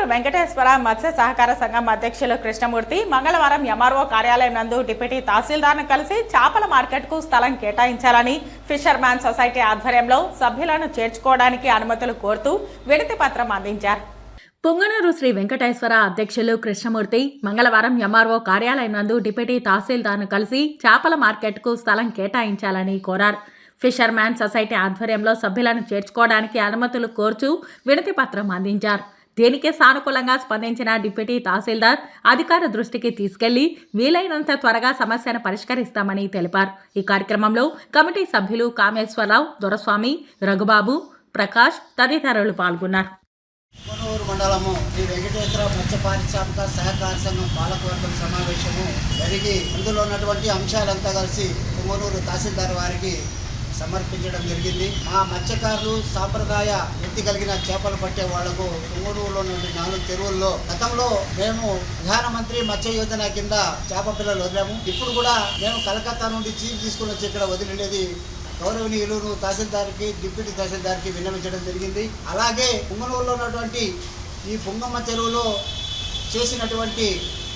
పొంగనూరు వెంకటేశ్వర మత్స్య సహకార సంఘం అధ్యక్షులు కృష్ణమూర్తి మంగళవారం ఎంఆర్ఓ కార్యాలయం నందు డిప్యూటీ తహసీల్దార్ను కలిసి చేపల మార్కెట్కు స్థలం కేటాయించాలని ఫిషర్మ్యాన్ సొసైటీ ఆధ్వర్యంలో సభ్యులను చేర్చుకోవడానికి అనుమతులు కోరుతూ వినతి పత్రం అందించారు. పొంగనూరు శ్రీ వెంకటేశ్వర అధ్యక్షులు కృష్ణమూర్తి మంగళవారం ఎంఆర్ఓ కార్యాలయం నందు డిప్యూటీ తహసీల్దార్ను కలిసి చేపల మార్కెట్కు స్థలం కేటాయించాలని కోరారు. ఫిషర్మ్యాన్ సొసైటీ ఆధ్వర్యంలో సభ్యులను చేర్చుకోవడానికి అనుమతులు కోరుచూ వినతి పత్రం అందించారు. దీనికి సానుకూలంగా స్పందించిన డిప్యూటీ తహసీల్దార్ అధికార దృష్టికి తీసుకెళ్లి వీలైనంత త్వరగా సమస్యను పరిష్కరిస్తామని తెలిపారు. ఈ కార్యక్రమంలో కమిటీ సభ్యులు కామేశ్వరరావు, దొరస్వామి, రఘుబాబు, ప్రకాష్ తదితరులు పాల్గొన్నారు. పొంగనూరు మండలము శ్రీ వెంకటేశ్వర మత్స్య పారిశ్రామిక సహకార సంఘం పాలకవర్గం సమావేశము జరిగి అందులో ఉన్నటువంటి అంశాలంతా కలిసి పొంగనూరు తహసీల్దార్ వారికి సమర్పించడం జరిగింది. మా మత్స్యకారులు సాంప్రదాయ వృత్తి కలిగిన చేపలు పట్టే వాళ్లకు పొంగనూరులో నుండి 4 చెరువుల్లో గతంలో మేము ప్రధానమంత్రి మత్స్య యోజన కింద చేప పిల్లలు వదిలాము. ఇప్పుడు కూడా మేము కలకత్తా నుండి చీఫ్ తీసుకుని వచ్చి ఇక్కడ వదిలేది గౌరవనీయులు తహసీల్దార్కి, డిప్యూటీ తహసీల్దార్కి విన్నవించడం జరిగింది. అలాగే పొంగనూరులో ఉన్నటువంటి ఈ పొంగమ్మ చెరువులో చేసినటువంటి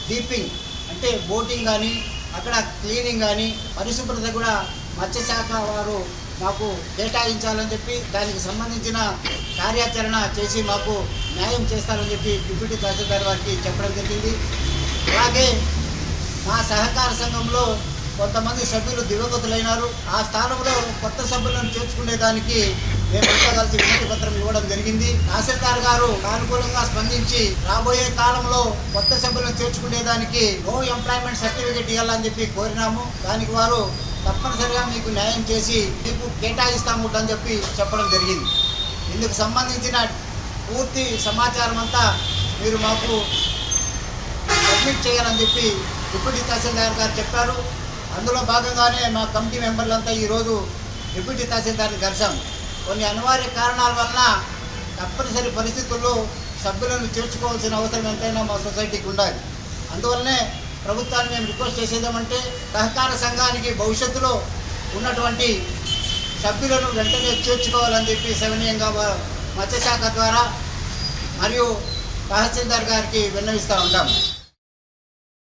డీపింగ్ అంటే బోటింగ్ కానీ అక్కడ క్లీనింగ్ కానీ పరిశుభ్రత కూడా మత్స్యశాఖ వారు మాకు కేటాయించాలని చెప్పి దానికి సంబంధించిన కార్యాచరణ చేసి మాకు న్యాయం చేస్తారని చెప్పి డిప్యూటీ తహసీల్దార్ వారికి చెప్పడం జరిగింది. అలాగే మా సహకార సంఘంలో కొంతమంది సభ్యులు దివంగతులైనారు. ఆ స్థానంలో కొత్త సభ్యులను చేర్చుకునేదానికి మేమంతా కలిసి వినతి పత్రం ఇవ్వడం జరిగింది. తహసీల్దార్ గారు సానుకూలంగా స్పందించి రాబోయే కాలంలో కొత్త సభ్యులను చేర్చుకునేదానికి నో ఎంప్లాయ్మెంట్ సర్టిఫికేట్ ఇవ్వాలని చెప్పి కోరినాము. దానికి వారు తప్పనిసరిగా మీకు న్యాయం చేసి మీకు కేటాయిస్తాము అని చెప్పి చెప్పడం జరిగింది. ఇందుకు సంబంధించిన పూర్తి సమాచారం అంతా మీరు మాకు సబ్మిట్ చేయాలని చెప్పి డిప్యూటీ తహసీల్దార్ గారు చెప్పారు. అందులో భాగంగానే మా కమిటీ మెంబర్లంతా ఈరోజు డిప్యూటీ తహసీల్దార్ని కలిసాం. కొన్ని అనివార్య కారణాల వలన తప్పనిసరి పరిస్థితుల్లో సభ్యులను చేర్చుకోవాల్సిన అవసరం ఎంతైనా మా సొసైటీకి ఉండాలి. అందువల్లనే ప్రభుత్వాన్ని మేము రిక్వెస్ట్ చేసేదేమంటే సహకార సంఘానికి భవిష్యత్తులో ఉన్నటువంటి సభ్యులను వెంటనే చేర్చుకోవాలని చెప్పి సవినయంగా మత్స్యశాఖ ద్వారా మరియు తహసీల్దార్ గారికి విన్నవిస్తూ ఉంటాం.